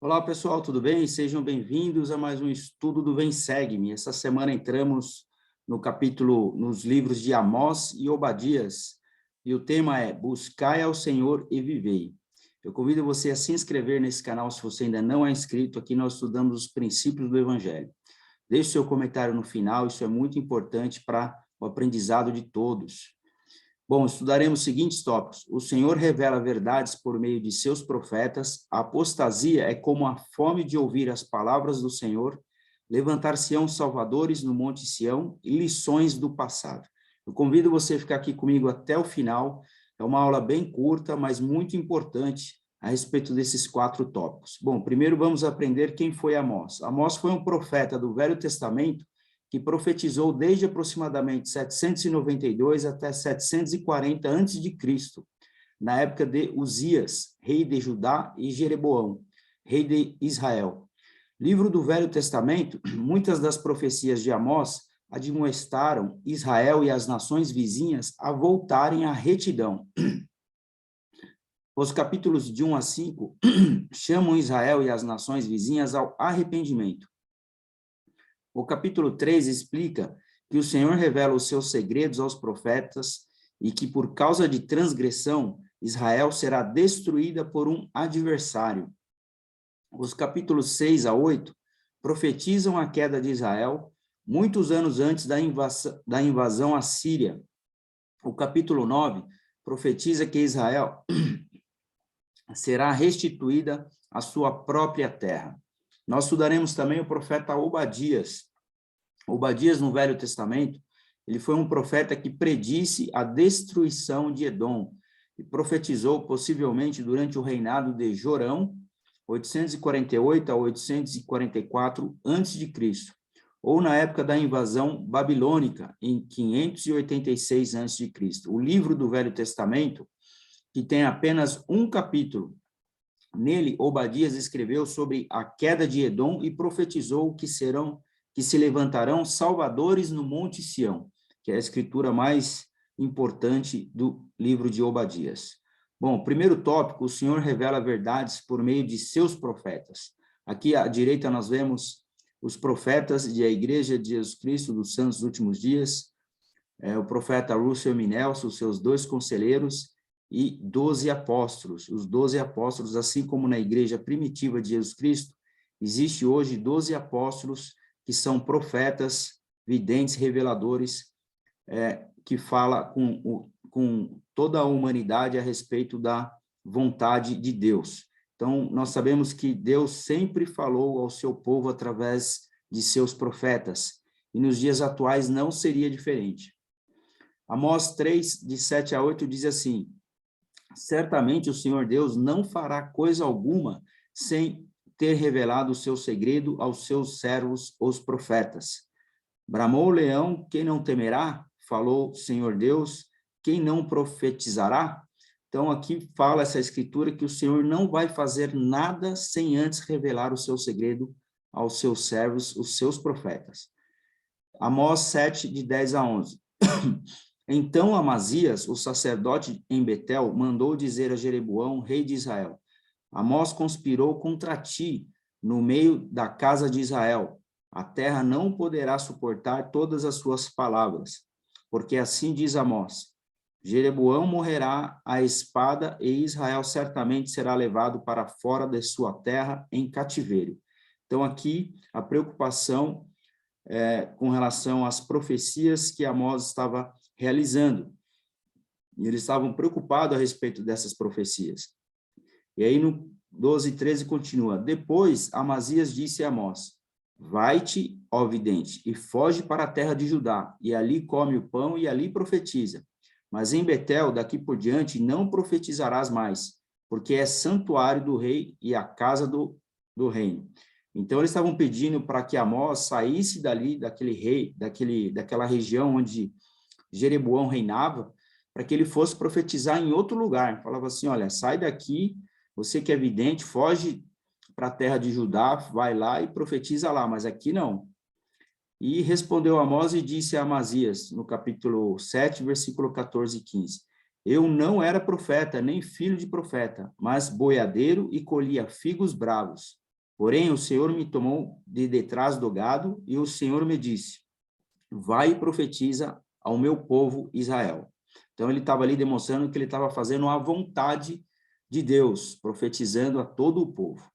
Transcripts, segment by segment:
Olá, pessoal, tudo bem? Sejam bem-vindos a mais um estudo do Vem Segue-me. Essa semana entramos nos livros de Amós e Obadias, e o tema é Buscai ao Senhor e vivei. Eu convido você a se inscrever nesse canal se você ainda não é inscrito. Aqui nós estudamos os princípios do Evangelho. Deixe seu comentário no final, isso é muito importante para o aprendizado de todos. Bom, estudaremos os seguintes tópicos. O Senhor revela verdades por meio de seus profetas. A apostasia é como a fome de ouvir as palavras do Senhor. Levantar-se-ão salvadores no Monte Sião e lições do passado. Eu convido você a ficar aqui comigo até o final. É uma aula bem curta, mas muito importante a respeito desses 4 tópicos. Bom, primeiro vamos aprender quem foi Amós. Amós foi um profeta do Velho Testamento que profetizou desde aproximadamente 792 até 740 a.C., na época de Uzias, rei de Judá, e Jeroboão, rei de Israel. Livro do Velho Testamento, muitas das profecias de Amós admoestaram Israel e as nações vizinhas a voltarem à retidão. Os capítulos de 1 a 5 chamam Israel e as nações vizinhas ao arrependimento. O capítulo 3 explica que o Senhor revela os seus segredos aos profetas e que, por causa de transgressão, Israel será destruída por um adversário. Os capítulos 6 a 8 profetizam a queda de Israel, muitos anos antes da invasão assíria. O capítulo 9 profetiza que Israel será restituída à sua própria terra. Nós estudaremos também o profeta Obadias. Obadias, no Velho Testamento, ele foi um profeta que predisse a destruição de Edom e profetizou possivelmente durante o reinado de Jorão, 848 a 844 a.C., ou na época da invasão babilônica, em 586 a.C. O livro do Velho Testamento, que tem apenas um capítulo, nele, Obadias escreveu sobre a queda de Edom e profetizou que se levantarão salvadores no Monte Sião, que é a escritura mais importante do livro de Obadias. Bom, primeiro tópico, o Senhor revela verdades por meio de seus profetas. Aqui à direita nós vemos os profetas da Igreja de Jesus Cristo dos Santos dos Últimos Dias, o profeta Russell M. Nelson, os seus 2 conselheiros, e 12 apóstolos. Os 12 apóstolos, assim como na igreja primitiva de Jesus Cristo, existe hoje 12 apóstolos que são profetas, videntes, reveladores, que fala com toda a humanidade a respeito da vontade de Deus. Então, nós sabemos que Deus sempre falou ao seu povo através de seus profetas, e nos dias atuais não seria diferente. Amós 3, de 7 a 8, diz assim: certamente o Senhor Deus não fará coisa alguma sem ter revelado o seu segredo aos seus servos, os profetas. Bramou o leão, quem não temerá? Falou o Senhor Deus, quem não profetizará? Então, aqui fala essa escritura que o Senhor não vai fazer nada sem antes revelar o seu segredo aos seus servos, os seus profetas. Amós 7, de 10 a 11. Então Amazias, o sacerdote em Betel, mandou dizer a Jeroboão, rei de Israel: Amós conspirou contra ti no meio da casa de Israel. A terra não poderá suportar todas as suas palavras, porque assim diz Amós: Jeroboão morrerá à espada e Israel certamente será levado para fora de sua terra em cativeiro. Então aqui a preocupação com relação às profecias que Amós estava realizando. E eles estavam preocupados a respeito dessas profecias. E aí no 12:13 continua: depois Amazias disse a Amós: vai-te, ó vidente, e foge para a terra de Judá, e ali come o pão e ali profetiza. Mas em Betel, daqui por diante, não profetizarás mais, porque é santuário do rei e a casa do reino. Então, eles estavam pedindo para que Amós saísse dali, daquele rei, daquela região onde Jeroboão reinava, para que ele fosse profetizar em outro lugar. Falava assim: olha, sai daqui, você que é vidente, foge para a terra de Judá, vai lá e profetiza lá, mas aqui não. E respondeu Amós e disse a Amazias, no capítulo 7, versículo 14 e 15: eu não era profeta, nem filho de profeta, mas boiadeiro e colhia figos bravos. Porém, o Senhor me tomou de detrás do gado, e o Senhor me disse, vai e profetiza ao meu povo Israel. Então, ele estava ali demonstrando que ele estava fazendo a vontade de Deus, profetizando a todo o povo.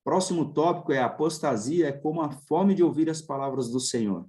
Próximo tópico é a apostasia, é como a fome de ouvir as palavras do Senhor.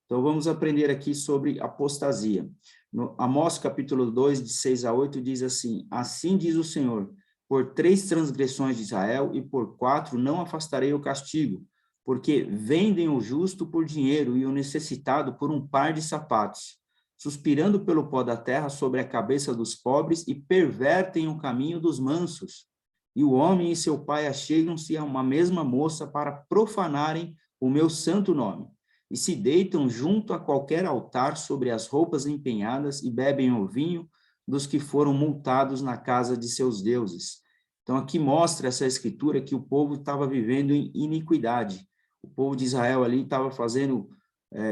Então, vamos aprender aqui sobre apostasia. No Amós, capítulo 2, de 6 a 8, diz assim, assim diz o Senhor, por 3 transgressões de Israel e por 4 não afastarei o castigo, porque vendem o justo por dinheiro e o necessitado por um par de sapatos, suspirando pelo pó da terra sobre a cabeça dos pobres e pervertem o caminho dos mansos. E o homem e seu pai achegam-se a uma mesma moça para profanarem o meu santo nome, e se deitam junto a qualquer altar sobre as roupas empenhadas e bebem o vinho dos que foram multados na casa de seus deuses. Então, aqui mostra essa escritura que o povo estava vivendo em iniquidade. O povo de Israel ali estava fazendo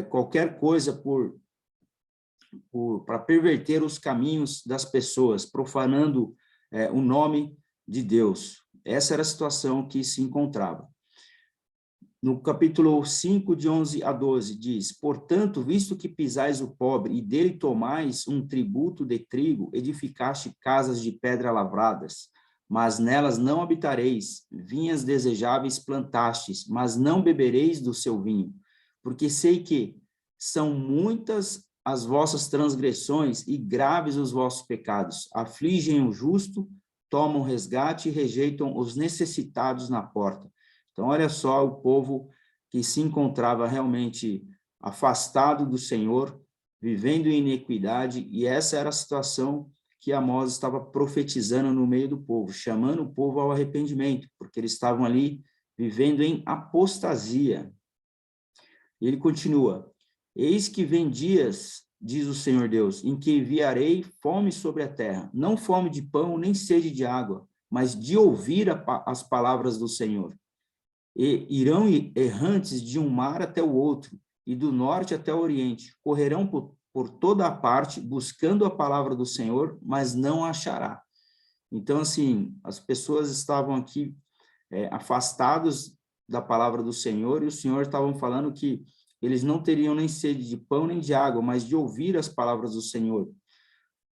qualquer coisa para perverter os caminhos das pessoas, profanando o nome de Deus. Essa era a situação que se encontrava. No capítulo 5, de 11 a 12, diz, portanto, visto que pisais o pobre e dele tomais um tributo de trigo, edificaste casas de pedra lavradas, mas nelas não habitareis, vinhas desejáveis plantastes, mas não bebereis do seu vinho, porque sei que são muitas as vossas transgressões e graves os vossos pecados, afligem o justo, tomam resgate e rejeitam os necessitados na porta. Então, olha só o povo que se encontrava realmente afastado do Senhor, vivendo em iniquidade, e essa era a situação que Amós estava profetizando no meio do povo, chamando o povo ao arrependimento, porque eles estavam ali vivendo em apostasia. E ele continua, eis que vem dias, diz o Senhor Deus, em que enviarei fome sobre a terra, não fome de pão, nem sede de água, mas de ouvir as palavras do Senhor. E irão errantes de um mar até o outro, e do norte até o oriente, correrão por toda a parte, buscando a palavra do Senhor, mas não a achará. Então, assim, as pessoas estavam aqui afastados da palavra do Senhor, e o Senhor estava falando que eles não teriam nem sede de pão nem de água, mas de ouvir as palavras do Senhor,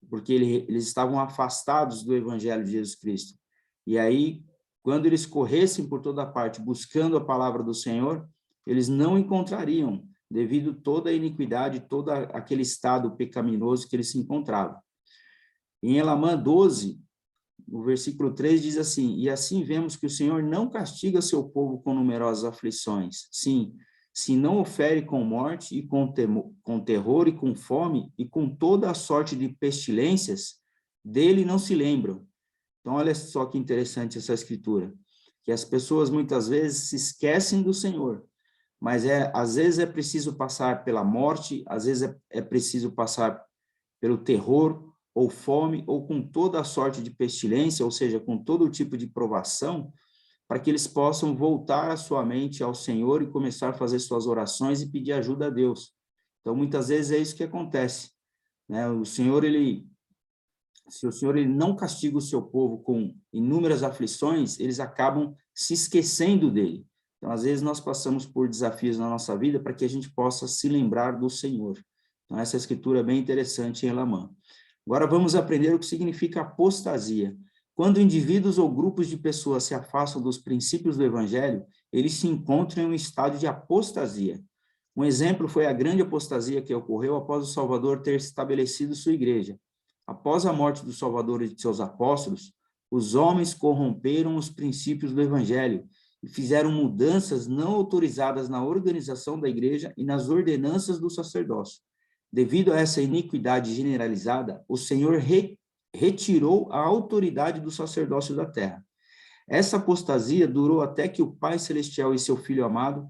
porque eles estavam afastados do Evangelho de Jesus Cristo. E aí, quando eles corressem por toda parte buscando a palavra do Senhor, eles não encontrariam, devido a toda a iniquidade, todo aquele estado pecaminoso que eles se encontravam. Em Elamã 12, no versículo 3 diz assim, e assim vemos que o Senhor não castiga seu povo com numerosas aflições. Sim, se não o fere com morte, e com terror, e com fome, e com toda a sorte de pestilências, dele não se lembram. Então, olha só que interessante essa escritura, que as pessoas muitas vezes se esquecem do Senhor, mas às vezes é preciso passar pela morte, às vezes é preciso passar pelo terror, ou fome, ou com toda a sorte de pestilência, ou seja, com todo tipo de provação, para que eles possam voltar a sua mente ao Senhor e começar a fazer suas orações e pedir ajuda a Deus. Então, muitas vezes é isso que acontece, né? Se o Senhor ele não castiga o seu povo com inúmeras aflições, eles acabam se esquecendo dele. Então, às vezes, nós passamos por desafios na nossa vida para que a gente possa se lembrar do Senhor. Então, essa escritura é bem interessante em Elamã. Agora, vamos aprender o que significa apostasia. Quando indivíduos ou grupos de pessoas se afastam dos princípios do Evangelho, eles se encontram em um estado de apostasia. Um exemplo foi a grande apostasia que ocorreu após o Salvador ter estabelecido sua igreja. Após a morte do Salvador e de seus apóstolos, os homens corromperam os princípios do Evangelho e fizeram mudanças não autorizadas na organização da igreja e nas ordenanças do sacerdócio. Devido a essa iniquidade generalizada, o Senhor retirou a autoridade do sacerdócio da terra. Essa apostasia durou até que o Pai Celestial e seu Filho amado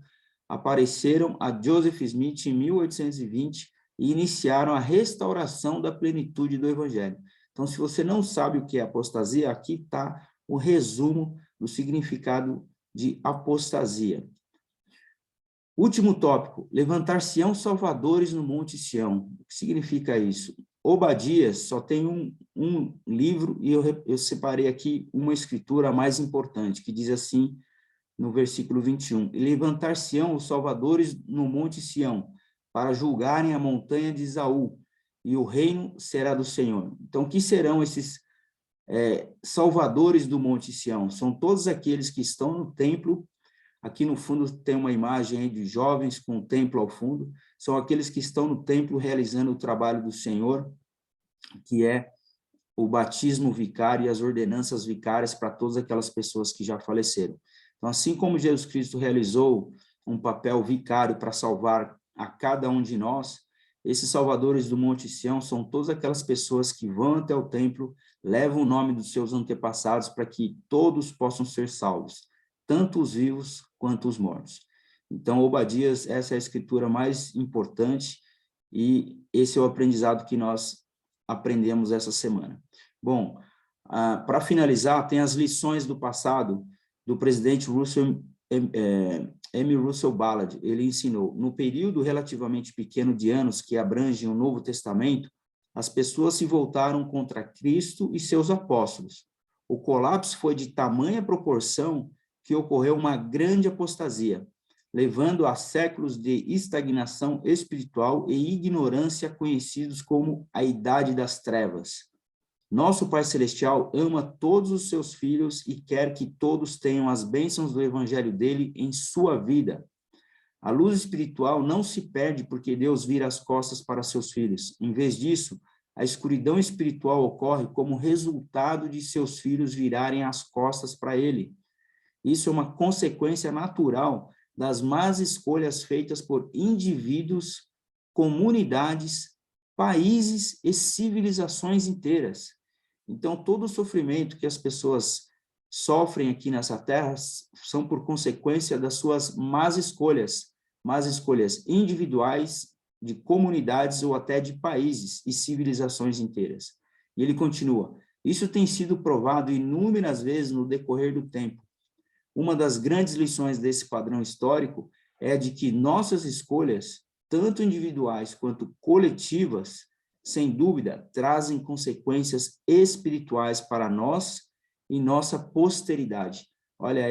apareceram a Joseph Smith em 1820 e iniciaram a restauração da plenitude do Evangelho. Então, se você não sabe o que é apostasia, aqui está o resumo do significado de apostasia. Último tópico, levantar-se-ão salvadores no Monte Sião. O que significa isso? Obadias só tem um livro, e eu separei aqui uma escritura mais importante, que diz assim, no versículo 21. E levantar-se-ão os salvadores no monte Sião, para julgarem a montanha de Esaú, e o reino será do Senhor. Então, que serão esses salvadores do monte Sião? São todos aqueles que estão no templo. Aqui no fundo tem uma imagem aí de jovens com o templo ao fundo. São aqueles que estão no templo realizando o trabalho do Senhor, que é o batismo vicário e as ordenanças vicárias para todas aquelas pessoas que já faleceram. Então, assim como Jesus Cristo realizou um papel vicário para salvar a cada um de nós, esses salvadores do Monte Sião são todas aquelas pessoas que vão até o templo, levam o nome dos seus antepassados para que todos possam ser salvos, tanto os vivos quanto os mortos. Então, Obadias, essa é a escritura mais importante e esse é o aprendizado que nós aprendemos essa semana. Bom, para finalizar, tem as lições do passado do presidente M. Russell Ballard. Ele ensinou: no período relativamente pequeno de anos que abrange o Novo Testamento, as pessoas se voltaram contra Cristo e seus apóstolos. O colapso foi de tamanha proporção que ocorreu uma grande apostasia, levando a séculos de estagnação espiritual e ignorância conhecidos como a Idade das Trevas. Nosso Pai Celestial ama todos os seus filhos e quer que todos tenham as bênçãos do evangelho dele em sua vida. A luz espiritual não se perde porque Deus vira as costas para seus filhos. Em vez disso, a escuridão espiritual ocorre como resultado de seus filhos virarem as costas para ele. Isso é uma consequência natural das más escolhas feitas por indivíduos, comunidades, países e civilizações inteiras. Então, todo o sofrimento que as pessoas sofrem aqui nessa terra são por consequência das suas más escolhas individuais, de comunidades ou até de países e civilizações inteiras. E ele continua: isso tem sido provado inúmeras vezes no decorrer do tempo. Uma das grandes lições desse padrão histórico é a de que nossas escolhas, tanto individuais quanto coletivas, sem dúvida, trazem consequências espirituais para nós e nossa posteridade. Olha,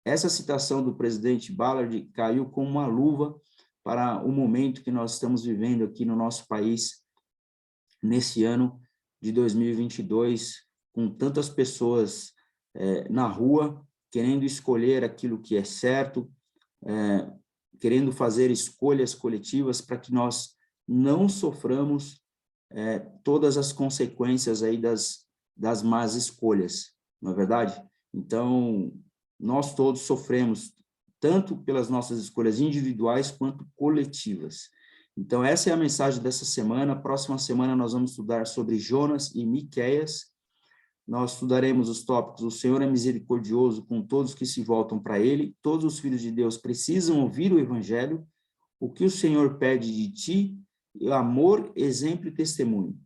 essa citação do presidente Ballard caiu como uma luva para o momento que nós estamos vivendo aqui no nosso país, nesse ano de 2022, com tantas pessoas na rua, querendo escolher aquilo que é certo, querendo fazer escolhas coletivas para que nós não soframos todas as consequências aí das más escolhas, não é verdade? Então, nós todos sofremos, tanto pelas nossas escolhas individuais quanto coletivas. Então, essa é a mensagem dessa semana. Próxima semana nós vamos estudar sobre Jonas e Miqueias. Nós estudaremos os tópicos: o Senhor é misericordioso com todos que se voltam para ele, todos os filhos de Deus precisam ouvir o evangelho, o que o Senhor pede de ti, amor, exemplo e testemunho.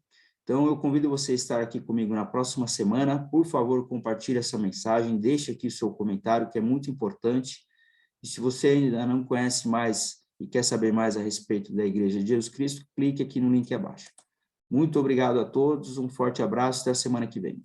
Então, eu convido você a estar aqui comigo na próxima semana. Por favor, compartilhe essa mensagem, deixe aqui o seu comentário, que é muito importante. E se você ainda não conhece mais e quer saber mais a respeito da Igreja de Jesus Cristo, clique aqui no link abaixo. Muito obrigado a todos, um forte abraço, até a semana que vem.